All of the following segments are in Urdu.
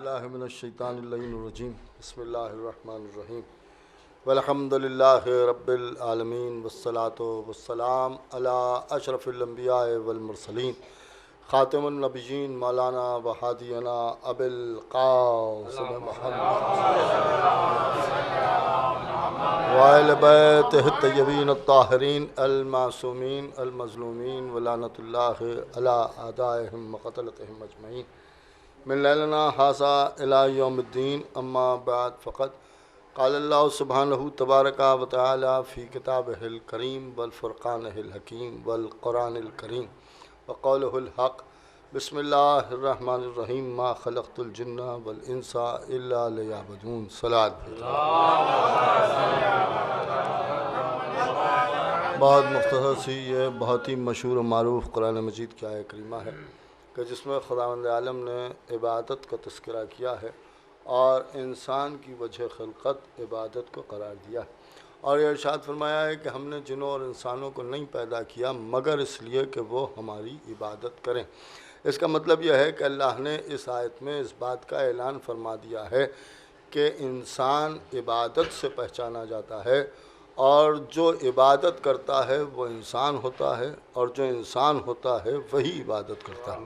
باللہ من الشیطان اللعین الرجیم بسم اللہ الرحمن الرحیم والحمد للہ رب العالمین والصلاة والسلام علی اشرف الانبیاء والمرسلین خاتم النبیین مولانا و ہادینا ابی القاسم محمد وآل بیتہ الطیبین الطاہرین المعصومین المظلومین ولعنۃ اللہ علی اعدائہم وقتلتہم اجمعین من لیلنا ھذا الی یوم الدین اما بعد فقط قال اللہ سبحانہ تبارک و تعالی فی کتابہ الکریم والفرقانہ الحکیم والقرآن الکریم وقولہ الحق بسم اللہ الرحمن الرحیم ما خلقت الجن والانس الا لیعبدون صلاۃ بہت مختصر سی یہ بہت ہی مشہور و معروف قرآن مجید کی آیہ کریمہ ہے کہ جس میں خداوند عالم نے عبادت کا تذکرہ کیا ہے اور انسان کی وجہ خلقت عبادت کو قرار دیا ہے، اور یہ ارشاد فرمایا ہے کہ ہم نے جنوں اور انسانوں کو نہیں پیدا کیا مگر اس لیے کہ وہ ہماری عبادت کریں۔ اس کا مطلب یہ ہے کہ اللہ نے اس آیت میں اس بات کا اعلان فرما دیا ہے کہ انسان عبادت سے پہچانا جاتا ہے، اور جو عبادت کرتا ہے وہ انسان ہوتا ہے، اور جو انسان ہوتا ہے وہی عبادت کرتا ہے۔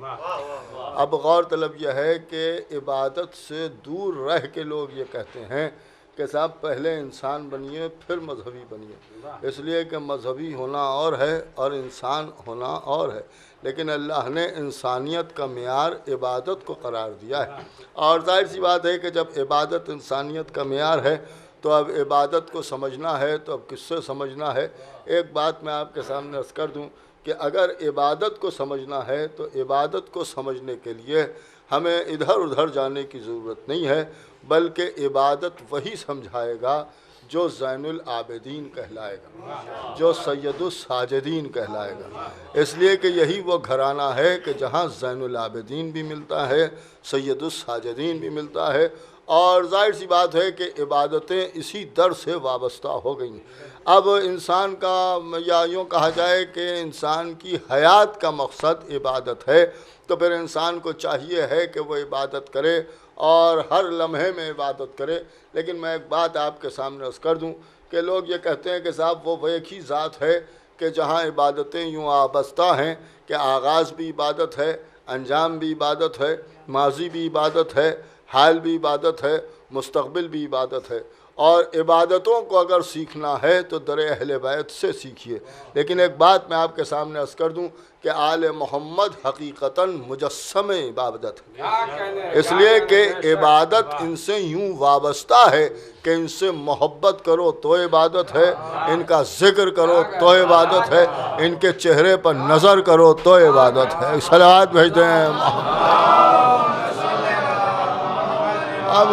اب غور طلب یہ ہے کہ عبادت سے دور رہ کے لوگ یہ کہتے ہیں کہ صاحب پہلے انسان بنیے پھر مذہبی بنیے، اس لیے کہ مذہبی ہونا اور ہے اور انسان ہونا اور ہے، لیکن اللہ نے انسانیت کا معیار عبادت کو قرار دیا ہے، اور ظاہر سی بات ہے کہ جب عبادت انسانیت کا معیار ہے تو اب عبادت کو سمجھنا ہے تو اب کس سے سمجھنا ہے۔ ایک بات میں آپ کے سامنے عرض کر دوں کہ اگر عبادت کو سمجھنا ہے تو عبادت کو سمجھنے کے لیے ہمیں ادھر ادھر جانے کی ضرورت نہیں ہے، بلکہ عبادت وہی سمجھائے گا جو زین العابدین کہلائے گا، جو سید الساجدین کہلائے گا، اس لیے کہ یہی وہ گھرانہ ہے کہ جہاں زین العابدین بھی ملتا ہے، سید الساجدین بھی ملتا ہے، اور ظاہر سی بات ہے کہ عبادتیں اسی در سے وابستہ ہو گئی ہیں۔ اب انسان کا یا یوں کہا جائے کہ انسان کی حیات کا مقصد عبادت ہے، تو پھر انسان کو چاہیے ہے کہ وہ عبادت کرے اور ہر لمحے میں عبادت کرے۔ لیکن میں ایک بات آپ کے سامنے عرض کر دوں کہ لوگ یہ کہتے ہیں کہ صاحب وہ ایک ہی ذات ہے کہ جہاں عبادتیں یوں وابستہ ہیں کہ آغاز بھی عبادت ہے، انجام بھی عبادت ہے، ماضی بھی عبادت ہے، حال بھی عبادت ہے، مستقبل بھی عبادت ہے، اور عبادتوں کو اگر سیکھنا ہے تو در اہل بیت سے سیکھیے۔ لیکن ایک بات میں آپ کے سامنے عرض کر دوں کہ آل محمد حقیقتاً مجسم عبادت ہے، اس لیے کہ عبادت ان سے یوں وابستہ ہے کہ ان سے محبت کرو تو عبادت ہے، ان کا ذکر کرو تو عبادت ہے، ان کے چہرے پر نظر کرو تو عبادت ہے۔ صلوات بھیج دیں محمد۔ اب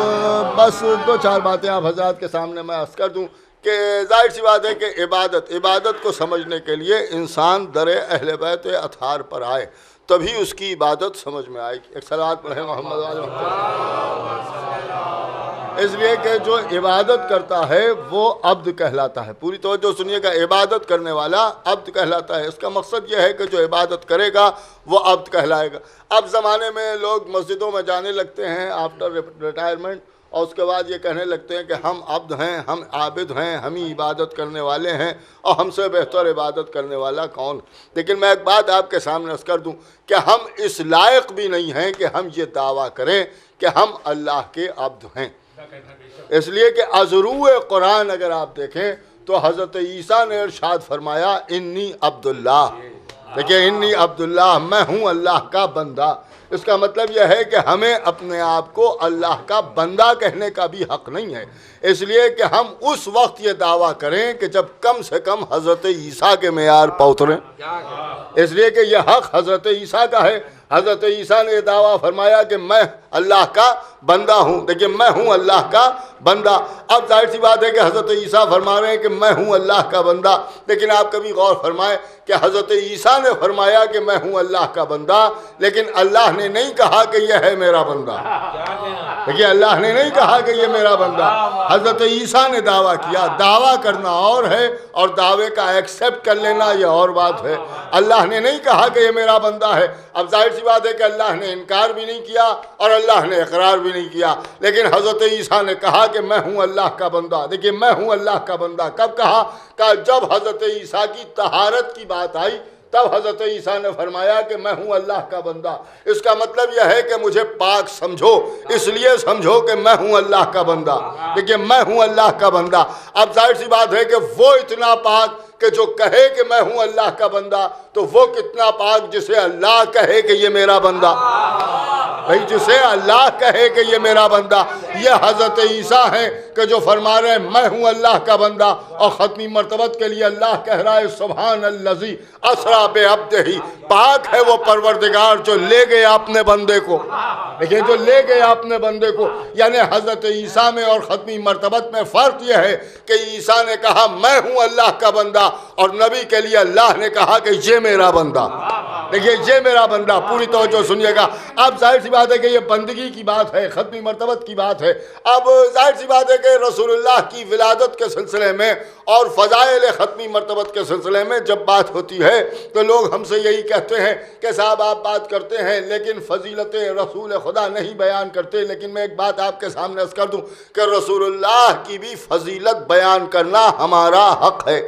بس دو چار باتیں آپ حضرات کے سامنے میں عرض کر دوں کہ ظاہر سی بات ہے کہ عبادت کو سمجھنے کے لیے انسان در اہل بیت اطہار پر آئے تبھی اس کی عبادت سمجھ میں آئے گی۔ ایک صلوات پڑھیں محمد علیہ وسلم۔ اس لیے کہ جو عبادت کرتا ہے وہ عبد کہلاتا ہے۔ پوری توجہ سنیے گا، عبادت کرنے والا عبد کہلاتا ہے۔ اس کا مقصد یہ ہے کہ جو عبادت کرے گا وہ عبد کہلائے گا۔ اب زمانے میں لوگ مسجدوں میں جانے لگتے ہیں آفٹر ریٹائرمنٹ، اور اس کے بعد یہ کہنے لگتے ہیں کہ ہم عبد ہیں، ہم عابد ہیں، ہم ہی عبادت کرنے والے ہیں، اور ہم سے بہتر عبادت کرنے والا کون؟ لیکن میں ایک بات آپ کے سامنے عرض کر دوں کہ ہم اس لائق بھی نہیں ہیں کہ ہم یہ دعویٰ کریں کہ ہم اللہ کے عبد ہیں، اس لیے کہ ازروع قرآن اگر آپ دیکھیں تو حضرت عیسیٰ نے ارشاد فرمایا انی عبداللہ، دیکھیں انی عبداللہ، میں ہوں اللہ کا بندہ۔ اس کا مطلب یہ ہے کہ ہمیں اپنے آپ کو اللہ کا بندہ کہنے کا بھی حق نہیں ہے، اس لیے کہ ہم اس وقت یہ دعویٰ کریں کہ جب کم سے کم حضرت عیسیٰ کے معیار پر اتریں، اس لیے کہ یہ حق حضرت عیسیٰ کا ہے۔ حضرت عیسیٰ نے یہ دعویٰ فرمایا کہ میں اللہ کا بندہ ہوں، دیکھیں میں ہوں اللہ کا بندہ۔ اب ظاہر سی بات ہے کہ حضرت عیسیٰ فرما رہے ہیں کہ میں ہوں اللہ کا بندہ، لیکن آپ کبھی غور فرمائیں کہ حضرت عیسیٰ نے فرمایا کہ میں ہوں اللہ کا بندہ، لیکن اللہ نے نہیں کہا کہ یہ ہے میرا بندہ۔ دیکھیے اللہ نے نہیں کہا کہ یہ میرا بندہ، حضرت عیسیٰ نے دعویٰ کیا. دعویٰ کرنا اور ہے اور دعوے کا ایکسیپٹ کر لینا یہ اور بات ہے. اللہ نے نہیں کہا کہ یہ میرا بندہ ہے. اب ظاہر سی بات ہے کہ اللہ نے انکار بھی نہیں کیا اور اللہ نے اقرار بھی نہیں کیا، لیکن حضرت عیسیٰ نے کہا کہ میں ہوں اللہ کا بندہ. دیکھیے میں ہوں اللہ کا بندہ کب کہا؟ کہ جب حضرت عیسیٰ کی طہارت کی بات آئی تب حضرت عیسیٰ نے فرمایا کہ میں ہوں اللہ کا بندہ. اس کا مطلب یہ ہے کہ مجھے پاک سمجھو، اس لیے سمجھو کہ میں ہوں اللہ کا بندہ. دیکھیے میں ہوں اللہ کا بندہ. اب ظاہر سی بات ہے کہ وہ اتنا پاک کہ جو کہے کہ میں ہوں اللہ کا بندہ، تو وہ کتنا پاک جسے اللہ کہے کہ یہ میرا بندہ. بھئی جسے اللہ کہے کہ یہ میرا بندہ، یہ حضرت عیسیٰ ہیں کہ جو فرما رہے ہیں میں ہوں اللہ کا بندہ. اور ختمی مرتبت کے لیے اللہ کہہ رہا ہے سبحان الذی اسریٰ بعبدہ، پاک ہے وہ پروردگار جو لے گیا اپنے بندے کو. دیکھیں جو لے گیا اپنے بندے کو، یعنی حضرت عیسیٰ میں اور ختمی مرتبت میں فرق یہ ہے کہ عیسیٰ نے کہا میں ہوں اللہ کا بندہ، اور نبی کے لیے اللہ نے کہا کہ یہ میرا بندہ. دیکھیے یہ میرا بندہ. پوری توجہ سنیے گا. اب ظاہر سی بات ہے کہ یہ بندگی کی بات ہے، ختمی مرتبت کی بات ہے. اب ظاہر سی بات ہے کہ رسول اللہ کی ولادت کے سلسلے میں اور فضائل ختمی مرتبت کے سلسلے میں جب بات ہوتی ہے تو لوگ ہم سے یہی کہتے ہیں کہ صاحب آپ بات کرتے ہیں لیکن فضیلت رسول خدا نہیں بیان کرتے. لیکن میں ایک بات آپ کے سامنے عرض کر دوں کہ رسول اللہ کی بھی فضیلت بیان کرنا ہمارا حق ہے.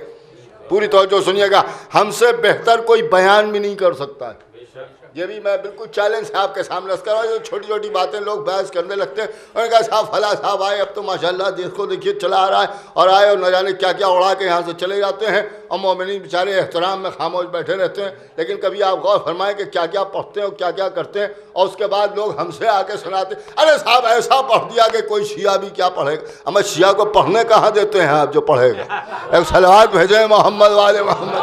پوری توجہ سنیے گا. ہم سے بہتر کوئی بیان بھی نہیں کر سکتا ہے. یہ بھی میں بالکل چیلنج ہے آپ کے سامنے عرض کر رہا ہوں. چھوٹی چھوٹی باتیں لوگ بحث کرنے لگتے ہیں اور کہا صاحب فلاں صاحب آئے اب تو ماشاءاللہ دیکھو دیکھیے چلا آ رہا ہے، اور آئے اور نہ جانے کیا کیا اڑا کے یہاں سے چلے جاتے ہیں، اور مومنین بیچارے احترام میں خاموش بیٹھے رہتے ہیں. لیکن کبھی آپ غور فرمائیں کہ کیا کیا پڑھتے ہیں اور کیا کیا کرتے ہیں، اور اس کے بعد لوگ ہم سے آ کے سناتے ارے صاحب ایسا پڑھ دیا کہ کوئی شیعہ بھی کیا پڑھے گا. ہمیں شیعہ کو پڑھنے کہاں دیتے ہیں آپ جو پڑھے گا؟ ایک صلوات بھیجیں محمد والے محمد.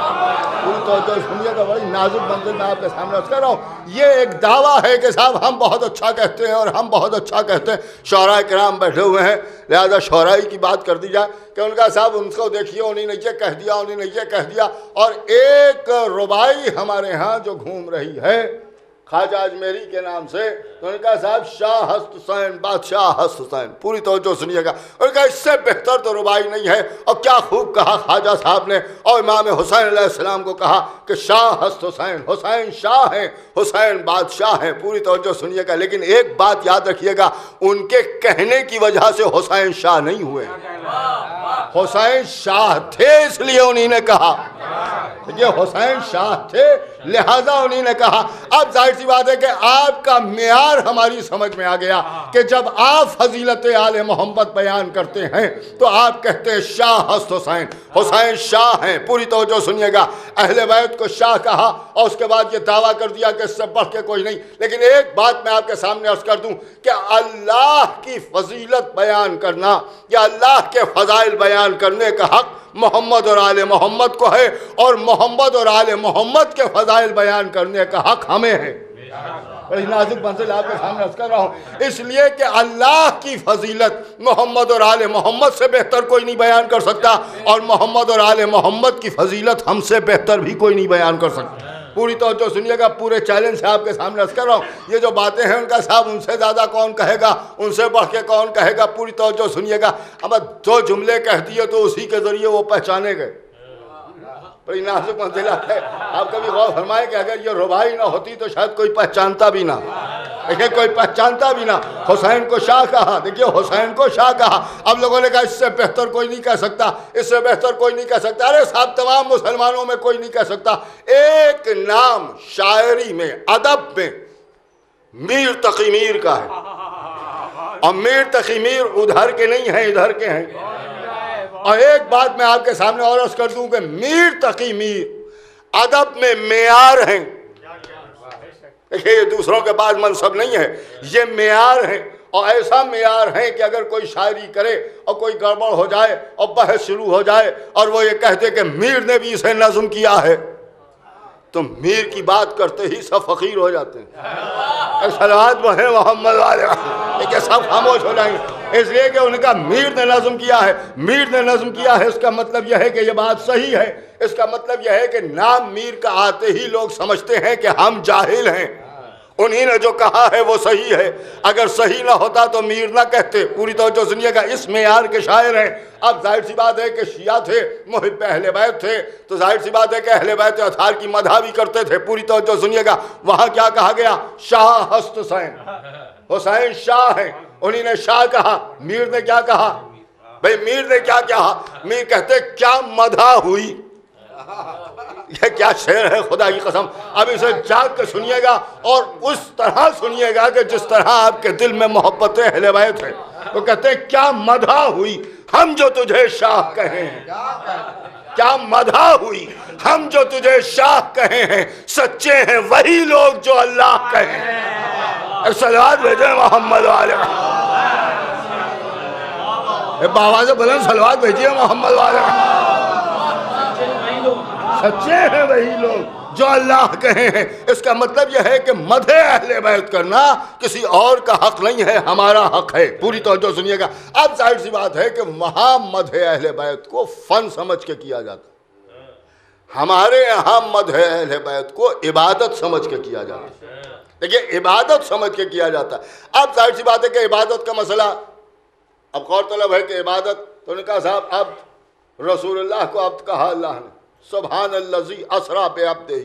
پوری توجہ سنیے گا. بڑی نازک منزل میں آپ کے سامنے عرض کر رہا ہوں. یہ ایک دعویٰ ہے کہ صاحب ہم بہت اچھا کہتے ہیں اور ہم بہت اچھا کہتے ہیں. شعراء کرام بیٹھے ہوئے ہیں، لہذا شعرائی کی بات کر دی جائے کہ ان کا صاحب ان کو دیکھیے انہیں نے یہ کہہ دیا، انہیں نے یہ کہہ دیا. اور ایک ربائی ہمارے ہاں جو گھوم رہی ہے خواجہ اجمیری کے نام سے، تو ان کا صاحب شاہ ہست حسین بادشاہ ہست حسین. پوری توجہ سنیے گا. ان کا اس سے بہتر تو ربائی نہیں ہے. اور کیا خوب کہا خواجہ صاحب نے، اور امام حسین علیہ السلام کو کہا کہ شاہ ہست حسین، حسین شاہ ہیں، حسین بادشاہ ہیں. پوری توجہ سنیے گا. لیکن ایک بات یاد رکھیے گا، ان کے کہنے کی وجہ سے حسین شاہ نہیں ہوئے. حسین شاہ تھے اس لیے انہی نے کہا. یہ حسین شاہ تھے لہذا انہی نے کہا. اب ظاہر سی بات ہے کہ آپ کا معیار ہماری سمجھ میں آ گیا کہ جب آپ فضیلت آل محمد بیان کرتے ہیں تو آپ کہتے ہیں شاہ ہست حسین، حسین شاہ ہیں. پوری توجہ سنیے گا. اہل بیت کو شاہ کہا اور اس کے بعد یہ دعویٰ کر دیا کہ اس سے بڑھ کے کوئی نہیں. لیکن ایک بات میں آپ کے سامنے عرض کر دوں کہ اللہ کی فضیلت بیان کرنا یا اللہ کے فضائل بیان کرنے کا حق محمد اور آل محمد کو ہے، اور محمد اور آل محمد کے فضائل بیان کرنے کا حق ہمیں ہے. بڑی نازک منزل آپ کے سامنے عرض کر رہا ہوں. اس لیے کہ اللہ کی فضیلت محمد اور آل محمد سے بہتر کوئی نہیں بیان کر سکتا، اور محمد اور آل محمد کی فضیلت ہم سے بہتر بھی کوئی نہیں بیان کر سکتا. پوری توجہ سنیے گا. پورے چیلنج سے آپ کے سامنے عرض کر رہا ہوں. یہ جو باتیں ہیں ان کا صاحب ان سے زیادہ کون کہے گا، ان سے بڑھ کے کون کہے گا. پوری توجہ سنیے گا. اب دو جملے کہہ دیے تو اسی کے ذریعے وہ پہچانے گئے. بڑی نازک منزلات ہے. آپ کبھی غور فرمائے کہ اگر یہ ربائی نہ ہوتی تو شاید کوئی پہچانتا بھی نہ. دیکھیں کوئی پہچانتا بھی نہ. حسین کو شاہ کہا. دیکھیے حسین کو شاہ کہا. اب لوگوں نے کہا اس سے بہتر کوئی نہیں کہہ سکتا، اس سے بہتر کوئی نہیں کہہ سکتا. ارے صاحب تمام مسلمانوں میں کوئی نہیں کہہ سکتا. ایک نام شاعری میں ادب میں میر تقی میر کا ہے، اور میر تقی میر ادھر کے نہیں ہیں ادھر کے ہیں. اور ایک بات میں آپ کے سامنے اور عرض کر دوں کہ میر تقی میر ادب میں معیار ہیں. دیکھیں یہ دوسروں کے پاس منصب نہیں ہے، یہ معیار ہیں. اور ایسا معیار ہے کہ اگر کوئی شاعری کرے اور کوئی گڑبڑ ہو جائے اور بحث شروع ہو جائے اور وہ یہ کہتے کہ میر نے بھی اسے نظم کیا ہے، تو میر کی بات کرتے ہی سب فقیر ہو جاتے ہیں. صلوات بڑھے محمد والے، کہ سب خاموش ہو جائیں گے. اس لیے کہ ان کا میر نے نظم کیا ہے، میر نے نظم کیا ہے. اس کا مطلب یہ ہے کہ یہ بات صحیح ہے. اس کا مطلب یہ ہے کہ نام میر کا آتے ہی لوگ سمجھتے ہیں کہ ہم جاہل ہیں. انہی نے جو کہا ہے وہ صحیح ہے، اگر صحیح نہ ہوتا تو میر نہ کہتے۔ پوری توجہ سنیے گا، اس معیار کے شاعر ہیں۔ اب ظاہر سی بات ہے کہ شیعہ تھے، محب اہل بیت تھے، تو ظاہر سی بات ہے کہ اہل بیت اطہار کی مدح بھی کرتے تھے۔ پوری توجہ سنیے گا، وہاں کیا کہا گیا؟ شاہ ہست حسین، حسین شاہ ہیں، انہی نے شاہ کہا۔ میر نے کیا کہا؟ بھئی میر نے کیا کہا؟ میر کہتے کیا مدح ہوئی۔ یہ کیا شعر ہے خدا کی قسم! اب اسے جاگ کے سنیے گا اور اس طرح سنیے گا کہ جس طرح آپ کے دل میں محبت اہل بیت ہے۔ وہ کہتے ہیں کیا مدح ہوئی ہم جو تجھے شاہ کہیں ہیں، کیا مدح ہوئی ہم جو تجھے شاہ کہیں ہیں، سچے ہیں وہی لوگ جو اللہ کہیں ہیں۔ صلوات بھیجیں محمد والے، بابا سے بلند صلوات بھیجیے محمد والے۔ سچے ہیں وہی لوگ جو اللہ کہیں ہیں۔ اس کا مطلب یہ ہے کہ مدح اہل بیت کرنا کسی اور کا حق نہیں ہے، ہمارا حق ہے۔ پوری توجہ سنیے گا۔ اب ظاہر سی بات ہے کہ وہاں مدح اہل بیت کو فن سمجھ کے کیا جاتا، ہمارے یہاں مدح اہل بیت کو عبادت سمجھ کے کیا جاتا۔ دیکھیے عبادت سمجھ کے کیا جاتا۔ اب ظاہر سی بات ہے کہ عبادت کا مسئلہ اب غور طلب ہے کہ عبادت، تو نے کہا صاحب اب رسول اللہ کو عبد کہا اللہ نے، سبحان الذی اسریٰ بعبدہ،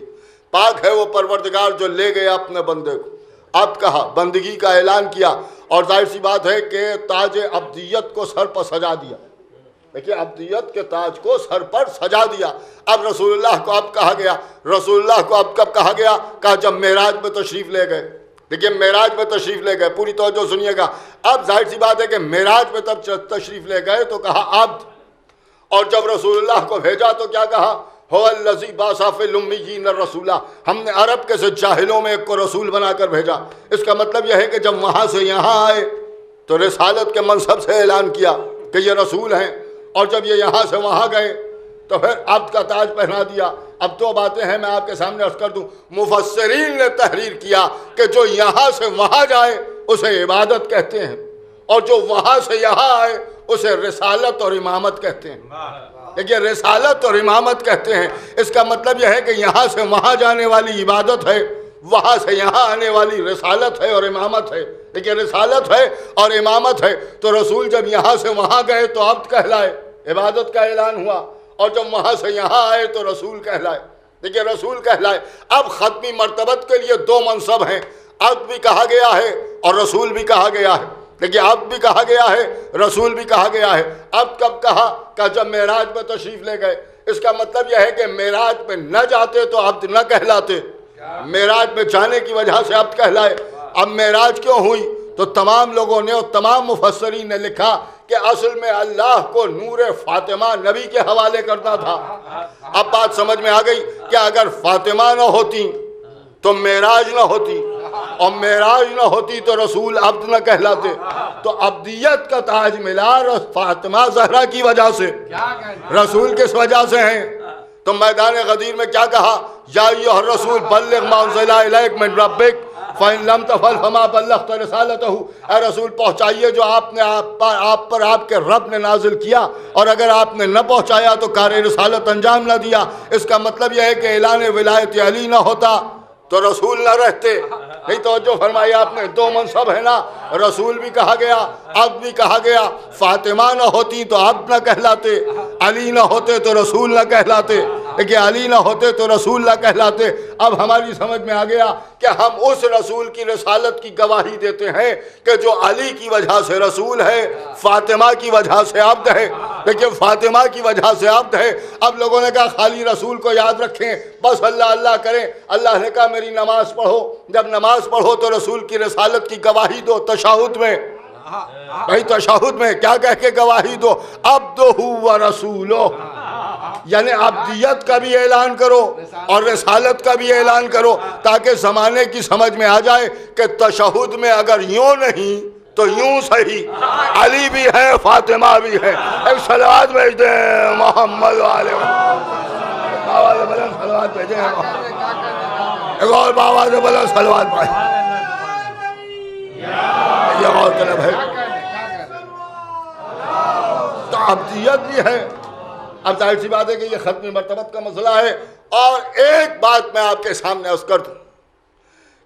پاک ہے وہ پروردگار جو لے گیا اپنے بندے کو، عبد کہا، بندگی کا اعلان کیا، اور ظاہر سی بات ہے کہ تاج عبدیت کو سر پر سجا دیا۔ دیکھیے عبدیت کے تاج کو سر پر سجا دیا۔ اب رسول اللہ کو عبد کہا گیا۔ رسول اللہ کو عبد کب کہا گیا؟ کہا جب معراج میں تشریف لے گئے۔ دیکھیے معراج میں تشریف لے گئے، پوری توجہ سنیے گا۔ اب ظاہر سی بات ہے کہ معراج میں تب تشریف لے گئے تو کہا عبد، اور جب رسول اللہ کو بھیجا تو کیا کہا؟ هو الذی بعث فی الامیین الرسولا، ہم نے عرب کے سے جاہلوں میں ایک کو رسول بنا کر بھیجا۔ اس کا مطلب یہ ہے کہ جب وہاں سے یہاں آئے تو رسالت کے منصب سے اعلان کیا کہ یہ رسول ہیں، اور جب یہ یہاں سے وہاں گئے تو پھر عبد کا تاج پہنا دیا۔ اب دو باتیں ہیں میں آپ کے سامنے عرض کر دوں۔ مفسرین نے تحریر کیا کہ جو یہاں سے وہاں جائے اسے عبادت کہتے ہیں، اور جو وہاں سے یہاں آئے اسے رسالت اور امامت کہتے ہیں۔ دیکھیے رسالت اور امامت کہتے ہیں، اس کا مطلب یہ ہے کہ یہاں سے وہاں جانے والی عبادت ہے، وہاں سے یہاں آنے والی رسالت ہے اور امامت ہے۔ دیکھیے رسالت ہے اور امامت ہے، تو رسول جب یہاں سے وہاں گئے تو عبد کہلائے، عبادت کا اعلان ہوا، اور جب وہاں سے یہاں آئے تو رسول کہلائے۔ دیکھیے رسول کہلائے۔ اب ختمی مرتبت کے لیے دو منصب ہیں، عبد بھی کہا گیا ہے اور رسول بھی کہا گیا ہے۔ دیکھیے عبد بھی کہا گیا ہے، رسول بھی کہا گیا ہے۔ عبد کب کہا؟ کہ جب معراج میں تشریف لے گئے۔ اس کا مطلب یہ ہے کہ معراج میں نہ جاتے تو عبد نہ کہلاتے، معراج میں جانے کی وجہ سے عبد کہلائے۔ اب معراج کیوں ہوئی؟ تو تمام لوگوں نے اور تمام مفسرین نے لکھا کہ اصل میں اللہ کو نور فاطمہ نبی کے حوالے کرنا تھا۔ اب بات سمجھ میں آ گئی کہ اگر فاطمہ نہ ہوتی تو معراج نہ ہوتی، اور معراج نہ ہوتی تو رسول عبد نہ کہلاتے۔ تو عبدیت کا تاج ملا فاطمہ زہرا کی وجہ سے، رسول کس وجہ سے ہیں؟ تو میدان غدیر میں کیا کہا؟ یا ایھا الرسول بلغ ما انزل الیک من ربک فَإِن لَمْ تَفْعَلْ فَمَا بَلَّغْتَ رِسَالَتَهُ، اے رسول پہنچائیے جو آپ نے آپ پر آپ کے رب نے نازل کیا، اور اگر آپ نے نہ پہنچایا تو کار رسالت انجام نہ دیا۔ اس کا مطلب یہ ہے کہ اعلان ولایت علی نہ ہوتا تو رسول نہ رہتے۔ نہیں توجہ فرمائی آپ نے، دو منصب ہے نا، رسول بھی کہا گیا، عبد بھی کہا گیا۔ فاطمہ نہ ہوتی تو عبد نہ کہلاتے، علی نہ ہوتے تو رسول نہ کہلاتے، کہ علی نہ ہوتے تو رسول نہ کہلاتے۔ اب ہماری سمجھ میں آ گیا کہ ہم اس رسول کی رسالت کی گواہی دیتے ہیں کہ جو علی کی وجہ سے رسول ہے، فاطمہ کی وجہ سے عبد ہے۔ لیکن فاطمہ کی وجہ سے عبد ہے۔ اب لوگوں نے کہا خالی رسول کو یاد رکھیں، بس اللہ اللہ کریں۔ اللہ نے کہا میری نماز پڑھو، جب نماز پڑھو تو رسول کی رسالت کی گواہی دو تشہد میں۔ بھائی تشہد میں کیا کہہ کے گواہی دو؟ عبدہ و رسولہ، یعنی عبدیت کا بھی اعلان کرو اور رسالت کا بھی اعلان کرو، تاکہ زمانے کی سمجھ میں آ جائے کہ تشہد میں اگر یوں نہیں تو یوں صحیح، علی بھی ہے فاطمہ بھی ہے۔ ایک صلوات بھیج دیں محمد والے، بابا سے بلند صلوات بھیجیں، ایک اور بابا سے بلند صلوات بھیجیں۔ یہ غور طلب ہے، تو عبدیت بھی ہے۔ اب ظاہر سی بات ہے کہ یہ ختم مرتبت کا مسئلہ ہے۔ اور ایک بات میں آپ کے سامنے عرض کر دوں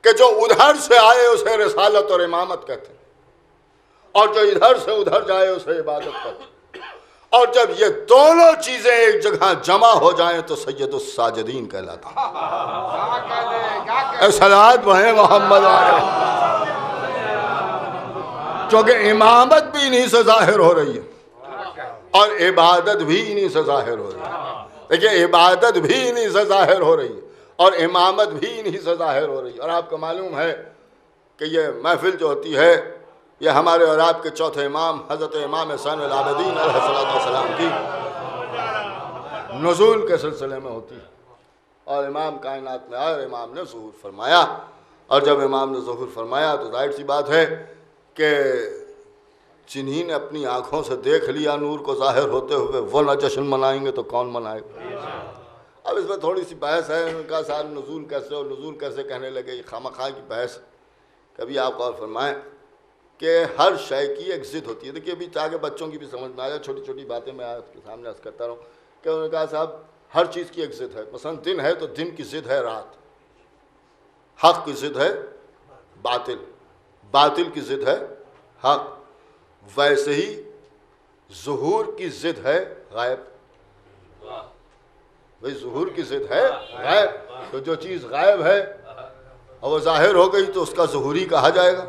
کہ جو ادھر سے آئے اسے رسالت اور امامت کہتے ہیں، اور جو ادھر سے ادھر جائے اسے عبادت کہتے ہیں، اور جب یہ دونوں چیزیں ایک جگہ جمع ہو جائیں تو سید الساجدین کہلاتے ہیں۔ صلوات پڑھیں محمد علیہ، چونکہ امامت بھی انہی سے ظاہر ہو رہی ہے اور عبادت بھی انہی سے ظاہر ہو رہی ہے۔ دیکھیں عبادت بھی انہی سے ظاہر ہو رہی ہے اور امامت بھی انہی سے ظاہر ہو رہی ہے۔ اور آپ کو معلوم ہے کہ یہ محفل جو ہوتی ہے یہ ہمارے اور آپ کے چوتھے امام حضرت امام حسین العابدین علیہ السلام کی نزول کے سلسلے میں ہوتی ہے، اور امام کائنات میں آئے اور امام نے ظہور فرمایا، اور جب امام نے ظہور فرمایا تو ظاہر سی بات ہے کہ جنہی نے اپنی آنکھوں سے دیکھ لیا نور کو ظاہر ہوتے ہوئے وہ نہ جشن منائیں گے تو کون منائے گا؟ اب اس میں تھوڑی سی بحث ہے، ان کا ساتھ نزول کیسے اور نزول کیسے کہنے لگے، یہ خامخواہ کی بحث۔ کبھی آپ غور فرمائیں کہ ہر شے کی ایک ضد ہوتی ہے۔ دیکھیے ابھی تاکہ بچوں کی بھی سمجھ میں آ جائے، چھوٹی چھوٹی باتیں میں آپ کے سامنے عرض کرتا رہوں کہ انہوں نے کہا صاحب ہر چیز کی ایک ضد ہے، مثلا دن ہے تو دن کی ضد ہے رات، حق کی ضد ہے باطل، باطل کی ضد ہے حق، ویسے ہی ظہور کی ضد ہے غائب۔ بھئی ظہور کی ضد ہے غائب، تو جو چیز غائب ہے اور وہ ظاہر ہو گئی تو اس کا ظہوری کہا جائے گا،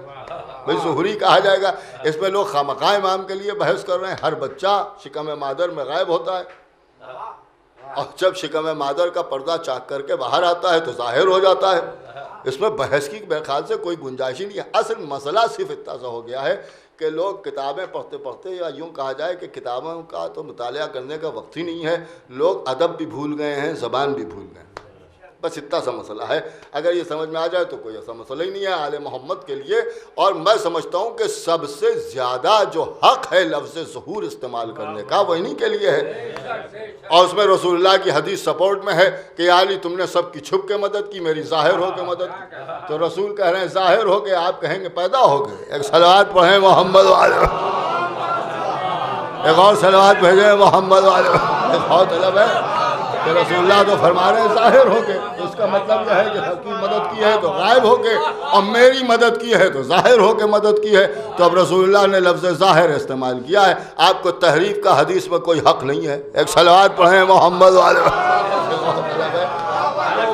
بھئی ظہوری کہا جائے گا۔ اس میں لوگ خامخواہ امام کے لیے بحث کر رہے ہیں۔ ہر بچہ شکم مادر میں غائب ہوتا ہے، اور جب شکم مادر کا پردہ چاک کر کے باہر آتا ہے تو ظاہر ہو جاتا ہے۔ اس میں بحث کی میرے خیال سے کوئی گنجائش ہی نہیں ہے۔ اصل مسئلہ صرف اتنا سا ہو گیا ہے کہ لوگ کتابیں پڑھتے پڑھتے، یا یوں کہا جائے کہ کتابوں کا تو مطالعہ کرنے کا وقت ہی نہیں ہے، لوگ ادب بھی بھول گئے ہیں، زبان بھی بھول گئے ہیں، بس اتنا سا مسئلہ ہے۔ اگر یہ سمجھ میں آ جائے تو کوئی ایسا مسئلہ ہی نہیں ہے آل محمد کے لیے۔ اور میں سمجھتا ہوں کہ سب سے زیادہ جو حق ہے لفظ ظہور استعمال کرنے کا وہ انہی کے لیے ہے، اور اس میں رسول اللہ کی حدیث سپورٹ میں ہے کہ یا علی تم نے سب کی چھپ کے مدد کی، میری ظاہر ہو کے مدد کی۔ تو رسول کہہ رہے ہیں ظاہر ہو کے، آپ کہیں گے پیدا ہو گئے۔ ایک صلوات پڑھیں محمد والے، ایک اور صلوات بھیجیں محمد والے۔ ایک اور طلب ہے کہ رسول اللہ تو فرما رہے ہیں ظاہر ہو کے، تو اس کا مطلب یہ ہے کہ حق کی مدد کی ہے تو غائب ہو کے، اور میری مدد کی ہے تو ظاہر ہو کے مدد کی ہے۔ تو اب رسول اللہ نے لفظ ظاہر استعمال کیا ہے۔ آپ کو تحریف کا حدیث میں کوئی حق نہیں ہے۔ ایک صلوات پڑھیں محمد والے۔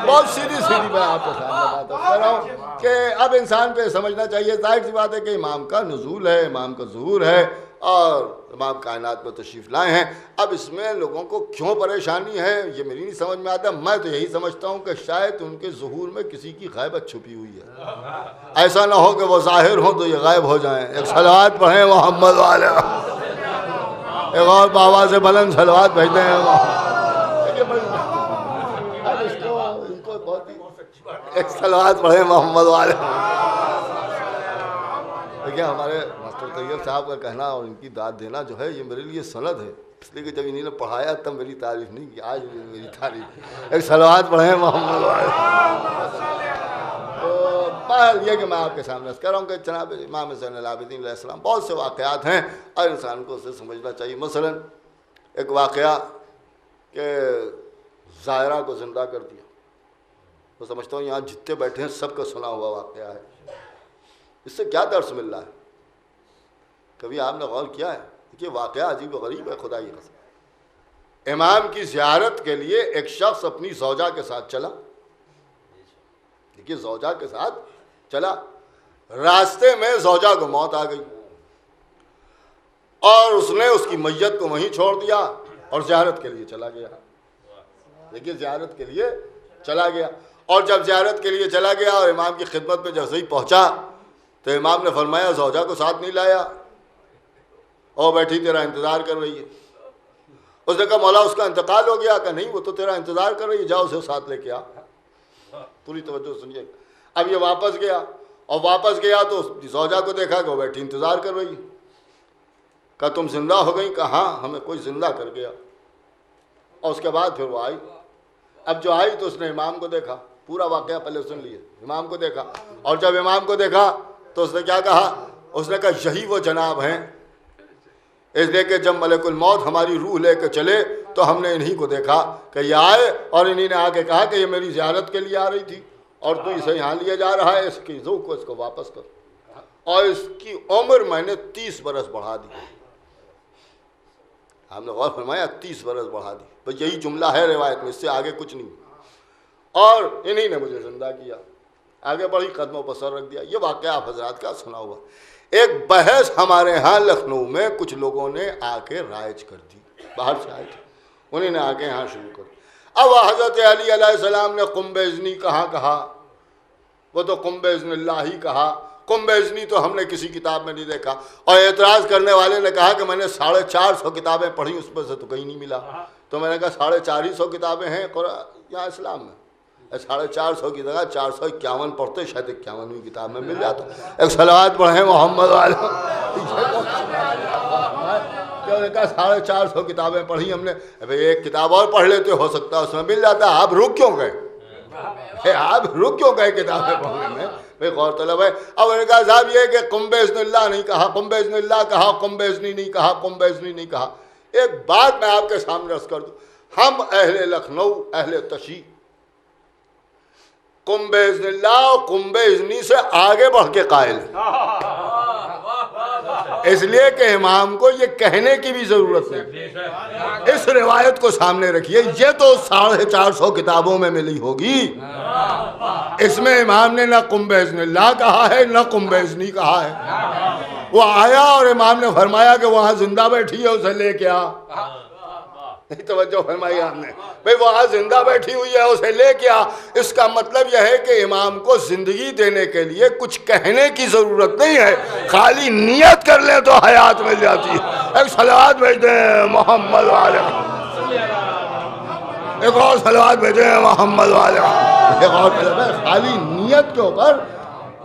بہت سیدھی سیدھی میں آپ کے سامنے بات کر رہا ہوں کہ اب انسان کو یہ سمجھنا چاہیے، ظاہر سی بات ہے کہ امام کا نزول ہے، امام کا ظہور ہے، اور امام کائنات میں تشریف لائے ہیں۔ اب اس میں لوگوں کو کیوں پریشانی ہے یہ میری نہیں سمجھ میں آتا۔ میں تو یہی سمجھتا ہوں کہ شاید ان کے ظہور میں کسی کی غیبت چھپی ہوئی ہے، ایسا نہ ہو کہ وہ ظاہر ہوں تو یہ غائب ہو جائیں۔ ایک صلوات پڑھیں محمد والے، ایک اور بآواز بلند صلوات بھیجتے ہیں۔ ایک صلوات پڑھیں محمد والے۔ دیکھیں ہمارے ماسٹر طیب صاحب کا کہنا اور ان کی داد دینا جو ہے یہ میرے لیے سند ہے، اس لیے کہ جب انہوں نے پڑھایا تب میری تعریف نہیں کی، آج میری تعریف۔ ایک صلوات پڑھیں محمد والے۔ تو بہرحال یہ کہ میں آپ کے سامنے کہہ رہا ہوں کہ جناب امام حسین العابدین علیہ السلام بہت سے واقعات ہیں اور انسان کو اسے سمجھنا چاہیے۔ مثلا ایک واقعہ کہ زائرہ کو زندہ کر دیا، میں سمجھتا ہوں یہاں جتنے بیٹھے ہیں سب کا سنا ہوا واقعہ ہے۔ اس سے کیا درس مل رہا ہے؟ کبھی آپ نے غور کیا ہے؟ دیکھیے واقعہ عجیب و غریب ہے، خدا کی قسم۔ امام کی زیارت کے لیے ایک شخص اپنی زوجہ کے ساتھ چلا، دیکھیے زوجہ کے ساتھ چلا، راستے میں زوجہ کو موت آ گئی اور اس نے اس کی میت کو وہیں چھوڑ دیا اور زیارت کے لیے چلا گیا۔ دیکھیے زیارت کے لیے چلا گیا، اور جب زیارت کے لیے چلا گیا اور امام کی خدمت میں جیسے ہی پہنچا تو امام نے فرمایا زوجہ کو ساتھ نہیں لایا، اور بیٹھی تیرا انتظار کر رہی ہے۔ اس نے کہا مولا اس کا انتقال ہو گیا؟ کہ نہیں وہ تو تیرا انتظار کر رہی ہے، جاؤ اسے ساتھ لے کے آ۔ پوری توجہ سنیے۔ اب یہ واپس گیا، اور واپس گیا تو زوجہ کو دیکھا کہ وہ بیٹھی انتظار کر رہی ہے۔ کہا تم زندہ ہو گئی؟ کہا ہاں ہمیں کوئی زندہ کر گیا۔ اور اس کے بعد پھر وہ آئی۔ اب جو آئی تو اس نے امام کو دیکھا، پورا واقعہ پہلے سن لیے، امام کو دیکھا، اور جب امام کو دیکھا تو اس نے کیا کہا؟ اس نے کہا یہی وہ جناب ہیں، اس لیے کہ جب ملک الموت ہماری روح لے کے چلے تو ہم نے انہی کو دیکھا کہ یہ آئے، اور انہی نے آ کے کہا کہ یہ میری زیارت کے لیے آ رہی تھی، اور تو اسے یہاں لیا جا رہا ہے، اس کی روح کو اس کو واپس کر، اور اس کی عمر میں نے 30 برس بڑھا دی. ہم نے غور فرمایا 30 برس بڑھا دی. بس یہی جملہ ہے روایت میں، اس سے آگے کچھ نہیں. اور انہی نے مجھے زندہ کیا، آگے بڑھی قدموں پر سر رکھ دیا. یہ واقعہ آپ حضرات کا سنا ہوا. ایک بحث ہمارے ہاں لکھنؤ میں کچھ لوگوں نے آ کے رائج کر دی، باہر سے آئے تھے، انہیں نے آ کے یہاں شروع کر دی. اب حضرت علی علیہ السلام نے قم بِإِذْنِی کہا، وہ تو قم بِإِذْنِ اللہ ہی کہا. قم بِإِذْنِی تو ہم نے کسی کتاب میں نہیں دیکھا. اور اعتراض کرنے والے نے کہا کہ میں نے 450 کتابیں پڑھی، اس میں سے تو کہیں نہیں ملا. تو میں نے کہا 450 کتابیں ہیں یہاں اسلام میں، 450 کی جگہ 451 پڑھتے، شاید 51ویں کتاب میں مل جاتا. ایک صلوات پڑھیں محمد والا. انہوں نے کہا 450 کتابیں پڑھی ہم نے. ایک کتاب اور پڑھ لیتے، ہو سکتا ہے اس میں مل جاتا. آپ رک کیوں گئے؟ آپ رک کیوں گئے کتابیں پڑھنے میں؟ بھائی غور طلب ہے. اب انہوں نے کہا صاحب یہ کہ قم بِإِذْنِ اللہ نہیں کہا، قم بِإِذْنِ اللہ کہا، قم بِإِذْنِی نہیں کہا، قم بِإِذْنِی نہیں کہا. ایک بات میں آپ کے سامنے عرض کر دوں، ہم اہل لکھنؤ، اہل تشیع، قم بِإِذْنِ اللہ اور قم بِإِذْنِی سے آگے بڑھ کے قائل ہیں. اس لیے کہ امام کو یہ کہنے کی بھی ضرورت نہیں. اس روایت کو سامنے رکھیے، یہ تو 450 کتابوں میں ملی ہوگی. اس میں امام نے نہ قم بِإِذْنِ اللہ کہا ہے، نہ قم بِإِذْنِی کہا ہے. وہ آیا اور امام نے فرمایا کہ وہاں زندہ بیٹھی ہے، اسے لے کے آ. توجہ فرمائی آپ نے، بھئی وہاں زندہ بیٹھی ہوئی ہے، اسے لے کے آ. اس کا مطلب یہ ہے کہ امام کو زندگی دینے کے لیے کچھ کہنے کی ضرورت نہیں ہے، خالی نیت کر لیں تو حیات مل جاتی ہے. ایک صلوات بھیجتے ہیں محمد والے، ایک اور صلوات بھیجتے ہیں محمد والے. ایک اور خالی نیت کے اوپر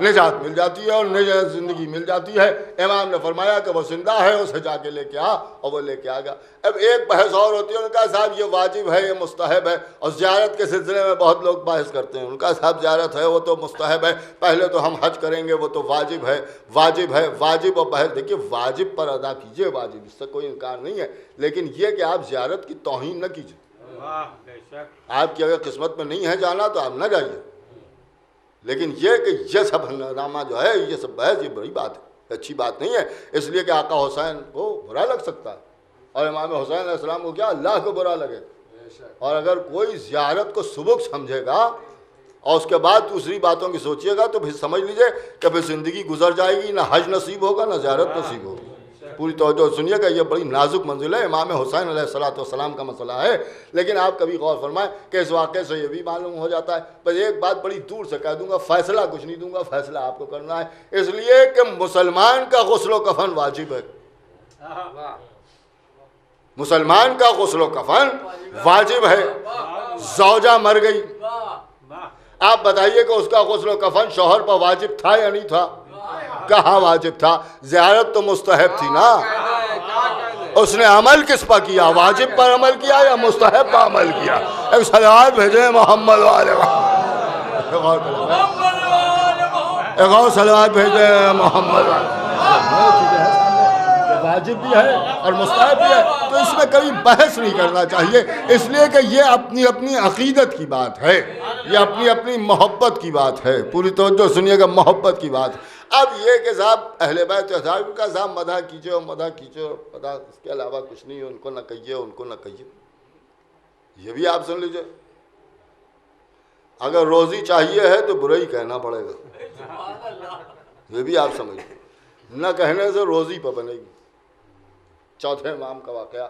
نجات مل جاتی ہے اور نجات زندگی مل جاتی ہے. امام نے فرمایا کہ وہ زندہ ہے، اسے جا کے لے کے آ، اور وہ لے کے آ گیا. اب ایک بحث اور ہوتی ہے، ان کا صاحب یہ واجب ہے، یہ مستحب ہے. اور زیارت کے سلسلے میں بہت لوگ بحث کرتے ہیں. ان کا صاحب زیارت ہے وہ تو مستحب ہے، پہلے تو ہم حج کریں گے، وہ تو واجب ہے. واجب ہے، واجب اور بحث. دیکھیے واجب پر ادا کیجئے، واجب اس سے کوئی انکار نہیں ہے، لیکن یہ کہ آپ زیارت کی توہین نہ کیجئے. آپ کی اگر قسمت میں نہیں ہے جانا تو آپ نہ جائیے، لیکن یہ کہ یہ سب ہنگامہ جو ہے، یہ سب بحث، یہ بڑی بات ہے، اچھی بات نہیں ہے. اس لیے کہ آقا حسین کو برا لگ سکتا ہے، اور امام حسین علیہ السلام کو کیا اللہ کو برا لگے. اور اگر کوئی زیارت کو سبک سمجھے گا اور اس کے بعد دوسری باتوں کی سوچیے گا تو پھر سمجھ لیجئے کہ پھر زندگی گزر جائے گی، نہ حج نصیب ہوگا نہ زیارت نصیب ہوگی. پوری توجہ سنیے گا، یہ بڑی نازک منزل ہے، امام حسین علیہ السلام کا مسئلہ ہے. لیکن آپ کبھی غور فرمائیں کہ اس واقعے سے یہ بھی معلوم ہو جاتا ہے. بس ایک بات بڑی دور سے کہہ دوں گا، فیصلہ کچھ نہیں دوں گا، فیصلہ آپ کو کرنا ہے. اس لیے کہ مسلمان کا غسل و کفن واجب ہے. مسلمان کا غسل و کفن واجب ہے. زوجہ مر گئی، آپ بتائیے کہ اس کا غسل و کفن شوہر پر واجب تھا یا نہیں تھا؟ کہاں واجب تھا؟ زیارت تو مستحب تھی نا. اس نے عمل کس پر کیا؟ واجب پر عمل کیا یا مستحب پر عمل کیا؟ ایک صلوات بھیجیں محمد والے، ایک اور صلوات بھیجیں محمد والے. واجب بھی ہے اور مستحب بھی ہے، تو اس میں کبھی بحث نہیں کرنا چاہیے. اس لیے کہ یہ اپنی اپنی عقیدت کی بات ہے، یہ اپنی اپنی محبت کی بات ہے. پوری توجہ سنیے گا، محبت کی بات. اب یہ کہ صاحب اہل بیت کا صاحب مدح کیجئے اور مدح کیجئے، مدح اس کے علاوہ کچھ نہیں ہے. ان کو نہ کہیے، ان کو نہ کہیے. یہ بھی آپ سن لیجئے، اگر روزی چاہیے ہے تو برا ہی کہنا پڑے گا. یہ بھی آپ سمجھیں، نہ کہنے سے روزی پہ بنے گی. چوتھے امام کا واقعہ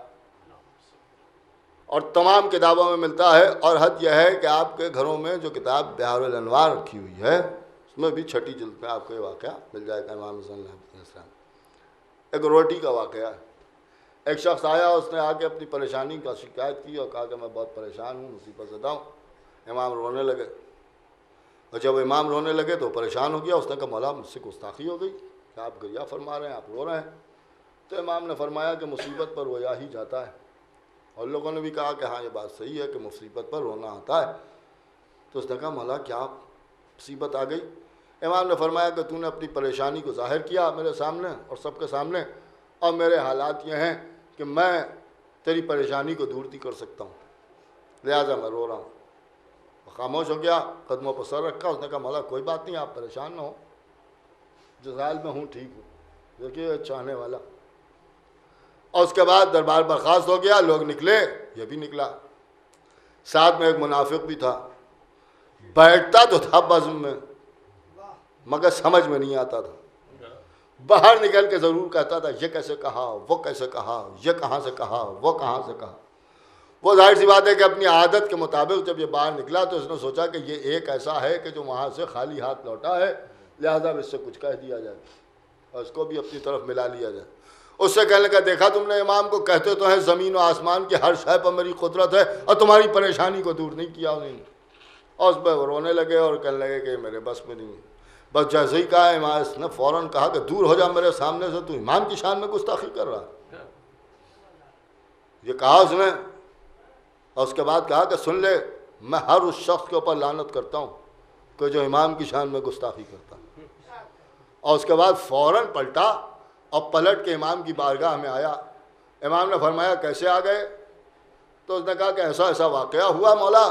اور تمام کتابوں میں ملتا ہے. اور حد یہ ہے کہ آپ کے گھروں میں جو کتاب بہار الانوار رکھی ہوئی ہے، اس میں بھی 6 جلد میں آپ کو یہ واقعہ مل جائے گا. امام حسین علیہ السلام. ایک روٹی کا واقعہ ہے. ایک شخص آیا، اس نے آ کے اپنی پریشانی کا شکایت کی اور کہا کہ میں بہت پریشان ہوں، مصیبت زدہ ہوں. امام رونے لگے، اور جب امام رونے لگے تو پریشان ہو گیا. اس نے کہا مولا مجھ سے گستاخی ہو گئی کہ آپ گریہ فرما رہے ہیں، آپ رو رہے ہیں. تو امام نے فرمایا کہ مصیبت پر رویا ہی جاتا ہے. اور لوگوں نے بھی کہا کہ ہاں یہ بات صحیح ہے کہ مصیبت پر رونا آتا ہے. تو اس نے کہا مولا کیا مصیبت آ گئی؟ امام نے فرمایا کہ تو نے اپنی پریشانی کو ظاہر کیا میرے سامنے اور سب کے سامنے، اور میرے حالات یہ ہیں کہ میں تیری پریشانی کو دور نہیں کر سکتا ہوں، لہٰذا میں رو رہا ہوں. خاموش ہو گیا، قدموں پر سر رکھا، اس نے کہا مولا کوئی بات نہیں، آپ پریشان نہ ہو، جزائل میں ہوں، ٹھیک ہوں، دیکھیے چاہنے والا۔ اور اس کے بعد دربار برخاست ہو گیا، لوگ نکلے، یہ بھی نکلا، ساتھ میں ایک منافق بھی تھا، بیٹھتا تو تھا بزم میں مگر سمجھ میں نہیں آتا تھا، باہر نکل کے ضرور کہتا تھا یہ کیسے کہا، وہ کیسے کہا، یہ کہاں سے کہا، وہ کہاں سے کہا۔ وہ ظاہر سی بات ہے کہ اپنی عادت کے مطابق جب یہ باہر نکلا تو اس نے سوچا کہ یہ ایک ایسا ہے کہ جو وہاں سے خالی ہاتھ لوٹا ہے، لہذا اس سے کچھ کہہ دیا جائے اور اس کو بھی اپنی طرف ملا لیا جائے۔ اس سے کہنے لگا دیکھا تم نے امام کو، کہتے تو ہیں زمین و آسمان کی ہر شے پر میری قدرت ہے اور تمہاری پریشانی کو دور نہیں کیا انہوں نے۔ اور اس پہ رونے لگے اور کہنے لگے کہ میرے بس میں نہیں ہے۔ بس جیسے ہی کہا امام اس نے فوراً کہا کہ دور ہو جا میرے سامنے سے، تو امام کی شان میں گستاخی کر رہا ہے، یہ کہا اس نے۔ اور اس کے بعد کہا کہ سن لے، میں ہر اس شخص کے اوپر لعنت کرتا ہوں کہ جو امام کی شان میں گستاخی کرتا ہے۔ اور اس کے بعد فوراً پلٹا اور پلٹ کے امام کی بارگاہ میں آیا۔ امام نے فرمایا کیسے آ گئے؟ تو اس نے کہا کہ ایسا ایسا واقعہ ہوا مولا،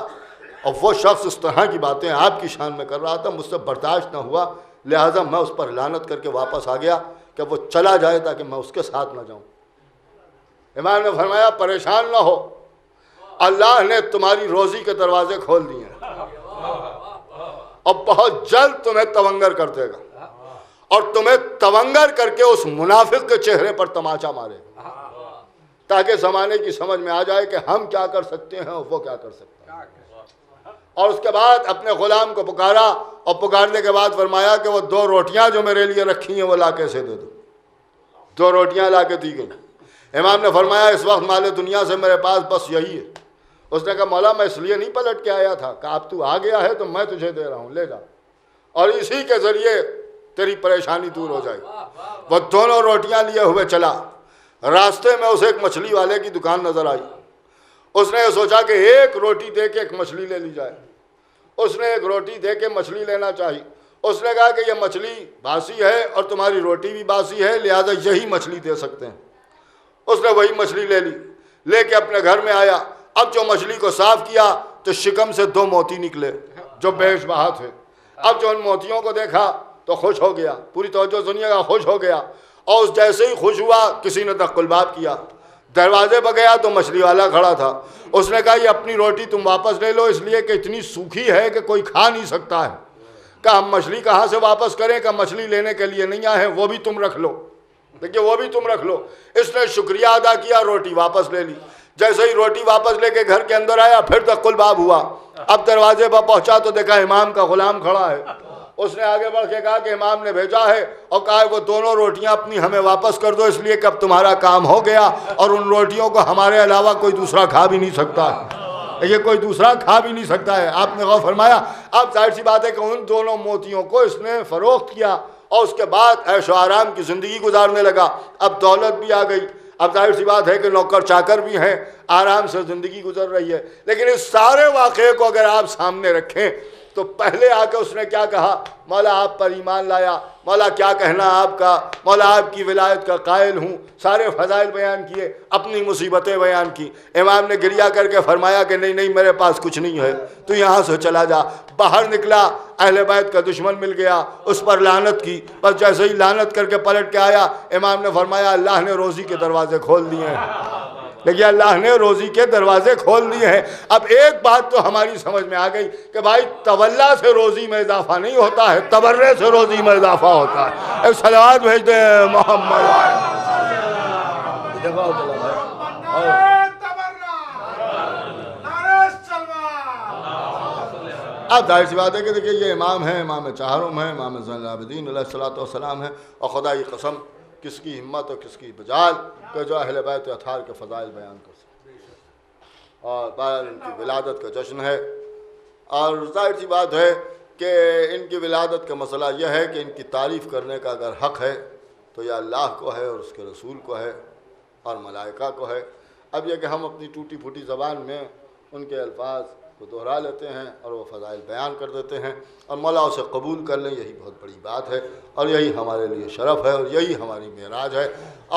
اور وہ شخص اس طرح کی باتیں آپ کی شان میں کر رہا تھا، مجھ سے برداشت نہ ہوا، لہٰذا میں اس پر لعنت کر کے واپس آ گیا کہ وہ چلا جائے تاکہ میں اس کے ساتھ نہ جاؤں۔ امام نے فرمایا پریشان نہ ہو، اللہ نے تمہاری روزی کے دروازے کھول دیے ہیں اور بہت جلد تمہیں تونگر کر دے گا، اور تمہیں تونگر کر کے اس منافق کے چہرے پر تماچا مارے گا تاکہ زمانے کی سمجھ میں آ جائے کہ ہم کیا کر سکتے ہیں اور وہ کیا کر سکتے ہیں۔ اور اس کے بعد اپنے غلام کو پکارا اور پکارنے کے بعد فرمایا کہ وہ 2 روٹیاں جو میرے لیے رکھی ہیں وہ لا کے سے دے دو۔ 2 روٹیاں لا کے دی گئی۔ امام نے فرمایا اس وقت مال دنیا سے میرے پاس بس یہی ہے۔ اس نے کہا مولا میں اس لیے نہیں پلٹ کے آیا تھا کہ اب تو آ گیا ہے تو میں تجھے دے رہا ہوں، لے جا، اور اسی کے ذریعے تیری پریشانی دور ہو جائے۔ وہ دونوں روٹیاں لیے ہوئے چلا، راستے میں اسے ایک مچھلی والے کی دکان نظر آئی۔ اس نے یہ سوچا کہ ایک روٹی دے کے ایک مچھلی لے لی جائے۔ اس نے ایک روٹی دے کے مچھلی لینا چاہی۔ اس نے کہا کہ یہ مچھلی باسی ہے اور تمہاری روٹی بھی باسی ہے، لہذا یہی مچھلی دے سکتے ہیں۔ اس نے وہی مچھلی لے لی، لے کے اپنے گھر میں آیا۔ اب جو مچھلی کو صاف کیا تو شکم سے 2 موتی نکلے جو بیش بہا تھے۔ اب جو ان موتیوں کو دیکھا تو خوش ہو گیا، پوری توجہ سنیے گا، خوش ہو گیا، اور اس جیسے ہی خوش ہوا کسی نے دق الباب کیا۔ دروازے پہ گیا تو مچھلی والا کھڑا تھا۔ اس نے کہا یہ اپنی روٹی تم واپس لے لو، اس لیے کہ اتنی سوکھی ہے کہ کوئی کھا نہیں سکتا ہے۔ کہا ہم مچھلی کہاں سے واپس کریں؟ کہ مچھلی لینے کے لیے نہیں آئے، وہ بھی تم رکھ لو، دیکھیے وہ بھی تم رکھ لو۔ اس نے شکریہ ادا کیا، روٹی واپس لے لی۔ جیسے ہی روٹی واپس لے کے گھر کے اندر آیا پھر دق الباب ہوا۔ اب دروازے پر پہنچا تو دیکھا امام کا غلام کھڑا ہے۔ اس نے آگے بڑھ کے کہا کہ امام نے بھیجا ہے اور کہا وہ دونوں روٹیاں اپنی ہمیں واپس کر دو، اس لیے کہ اب تمہارا کام ہو گیا اور ان روٹیوں کو ہمارے علاوہ کوئی دوسرا کھا بھی نہیں سکتا ہے، یہ کوئی دوسرا کھا بھی نہیں سکتا ہے۔ آپ نے غور فرمایا۔ اب ظاہر سی بات ہے کہ ان دونوں موتیوں کو اس نے فروخت کیا اور اس کے بعد عیش و آرام کی زندگی گزارنے لگا۔ اب دولت بھی آ گئی، اب ظاہر سی بات ہے کہ نوکر چاکر بھی ہیں، آرام سے زندگی گزر رہی ہے۔ لیکن اس سارے واقعے کو اگر آپ سامنے رکھیں تو پہلے آ کے اس نے کیا کہا؟ مولا آپ پر ایمان لایا، مولا کیا کہنا آپ کا، مولا آپ کی ولایت کا قائل ہوں، سارے فضائل بیان کیے، اپنی مصیبتیں بیان کی۔ امام نے گریہ کر کے فرمایا کہ نہیں نہیں میرے پاس کچھ نہیں ہے، تو یہاں سے چلا جا۔ باہر نکلا، اہل بیت کا دشمن مل گیا، اس پر لعنت کی۔ بس جیسے ہی لعنت کر کے پلٹ کے آیا، امام نے فرمایا اللہ نے روزی کے دروازے کھول دیے ہیں، لیکن اللہ نے روزی کے دروازے کھول دیے ہیں۔ اب ایک بات تو ہماری سمجھ میں آ گئی کہ بھائی تولا سے روزی میں اضافہ نہیں ہوتا ہے، تبرے سے روزی میں اضافہ ہوتا ہے۔ ایک صلوات بھیج دیں محمد۔ اب ظاہر سی بات ہے کہ دیکھیے یہ امام ہیں، امام چہارم ہیں، امام زین العابدین علیہ الصلوۃ والسلام ہیں، اور خدا کی قسم کس کی ہمت اور کس کی بجال کہ جو اہل بیت اطہار کے فضائل بیان کر سکتے، اور بہرحال ان کی ولادت کا جشن ہے۔ اور ظاہر سی بات ہے کہ ان کی ولادت کا مسئلہ یہ ہے کہ ان کی تعریف کرنے کا اگر حق ہے تو یہ اللہ کو ہے اور اس کے رسول کو ہے اور ملائکہ کو ہے۔ اب یہ کہ ہم اپنی ٹوٹی پھوٹی زبان میں ان کے الفاظ کو دہرا لیتے ہیں اور وہ فضائل بیان کر دیتے ہیں، اور مولا اسے قبول کر لیں، یہی بہت بڑی بات ہے، اور یہی ہمارے لیے شرف ہے اور یہی ہماری معراج ہے۔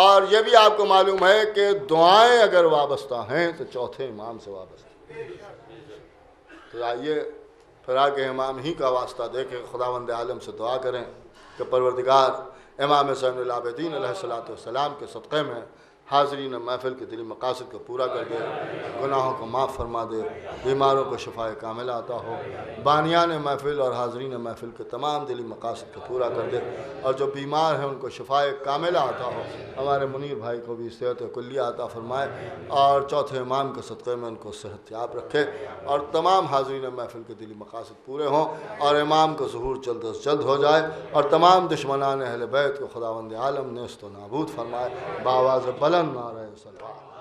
اور یہ بھی آپ کو معلوم ہے کہ دعائیں اگر وابستہ ہیں تو چوتھے امام سے وابستہ ہیں۔ تو آئیے پھر آگے امام ہی کا واسطہ دے کے خداوند عالم سے دعا کریں کہ پروردگار امام زین العابدین علیہ الصلوۃ والسلام کے صدقے میں حاضرین محفل کے دلی مقاصد کو پورا کر دے، گناہوں کو معاف فرما دے، بیماروں کو شفائے کاملہ عطا ہو، بانیان محفل اور حاضرین محفل کے تمام دلی مقاصد کو پورا کر دے، اور جو بیمار ہیں ان کو شفائے کاملہ عطا ہو، ہمارے منیر بھائی کو بھی صحت کلیہ عطا فرمائے، اور چوتھے امام کے صدقے میں ان کو صحت یاب رکھے، اور تمام حاضرین محفل کے دلی مقاصد پورے ہوں، اور امام کا ظہور جلد از جلد ہو جائے، اور تمام دشمنان اہل بیت کو خداوند عالم نیست و نابود فرمائے، بآواز بلند نعرہ صلوات۔